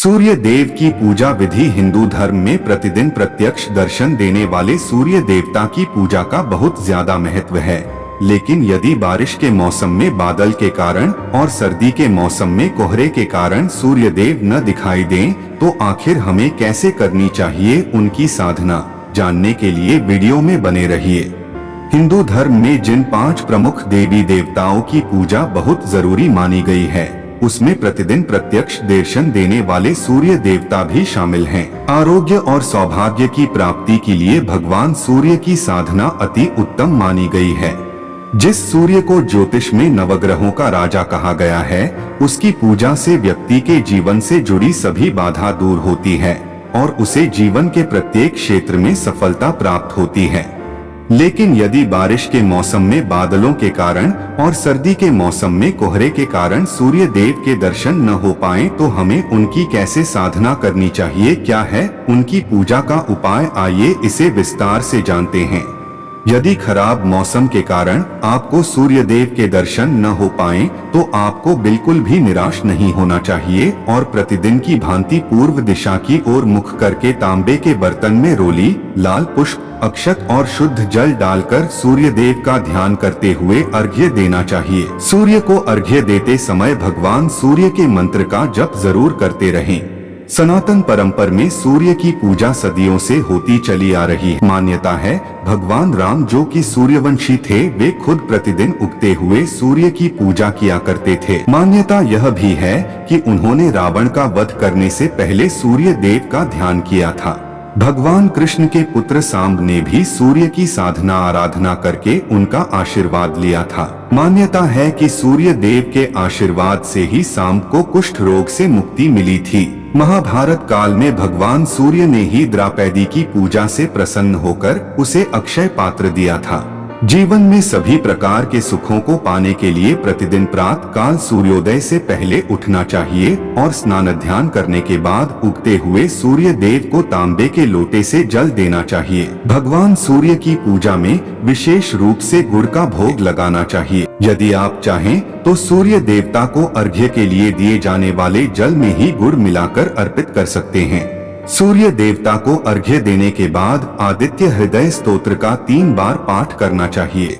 सूर्य देव की पूजा विधि हिंदू धर्म में प्रतिदिन प्रत्यक्ष दर्शन देने वाले सूर्य देवता की पूजा का बहुत ज्यादा महत्व है। लेकिन यदि बारिश के मौसम में बादल के कारण और सर्दी के मौसम में कोहरे के कारण सूर्य देव न दिखाई दें, तो आखिर हमें कैसे करनी चाहिए उनकी साधना जानने के लिए वीडियो में बने रहिए। हिंदू धर्म में जिन 5 प्रमुख देवी देवताओं की पूजा बहुत जरूरी मानी गई है, उसमें प्रतिदिन प्रत्यक्ष दर्शन देने वाले सूर्य देवता भी शामिल हैं। आरोग्य और सौभाग्य की प्राप्ति के लिए भगवान सूर्य की साधना अति उत्तम मानी गई है। जिस सूर्य को ज्योतिष में नवग्रहों का राजा कहा गया है, उसकी पूजा से व्यक्ति के जीवन से जुड़ी सभी बाधा दूर होती है और उसे जीवन के प्रत्येक क्षेत्र में सफलता प्राप्त होती है। लेकिन यदि बारिश के मौसम में बादलों के कारण और सर्दी के मौसम में कोहरे के कारण सूर्य देव के दर्शन न हो पाए, तो हमें उनकी कैसे साधना करनी चाहिए, क्या है उनकी पूजा का उपाय, आइए इसे विस्तार से जानते हैं। यदि खराब मौसम के कारण आपको सूर्य देव के दर्शन न हो पाए, तो आपको बिल्कुल भी निराश नहीं होना चाहिए और प्रतिदिन की भांति पूर्व दिशा की ओर मुख करके तांबे के बर्तन में रोली, लाल पुष्प, अक्षत और शुद्ध जल डालकर सूर्य देव का ध्यान करते हुए अर्घ्य देना चाहिए। सूर्य को अर्घ्य देते समय भगवान सूर्य के मंत्र का जप जरूर करते रहें। सनातन परंपरा में सूर्य की पूजा सदियों से होती चली आ रही है। मान्यता है भगवान राम जो कि सूर्यवंशी थे, वे खुद प्रतिदिन उगते हुए सूर्य की पूजा किया करते थे। मान्यता यह भी है कि उन्होंने रावण का वध करने से पहले सूर्य देव का ध्यान किया था। भगवान कृष्ण के पुत्र सांब ने भी सूर्य की साधना आराधना करके उनका आशीर्वाद लिया था। मान्यता है कि सूर्य देव के आशीर्वाद से ही सांब को कुष्ठ रोग से मुक्ति मिली थी। महाभारत काल में भगवान सूर्य ने ही द्रौपदी की पूजा से प्रसन्न होकर उसे अक्षय पात्र दिया था। जीवन में सभी प्रकार के सुखों को पाने के लिए प्रतिदिन प्रातः काल सूर्योदय से पहले उठना चाहिए और स्नान ध्यान करने के बाद उगते हुए सूर्य देव को तांबे के लोटे से जल देना चाहिए। भगवान सूर्य की पूजा में विशेष रूप से गुड़ का भोग लगाना चाहिए। यदि आप चाहें तो सूर्य देवता को अर्घ्य के लिए दिए जाने वाले जल में ही गुड़ मिलाकर अर्पित कर सकते हैं। सूर्य देवता को अर्घ्य देने के बाद आदित्य हृदय स्तोत्र का 3 बार पाठ करना चाहिए।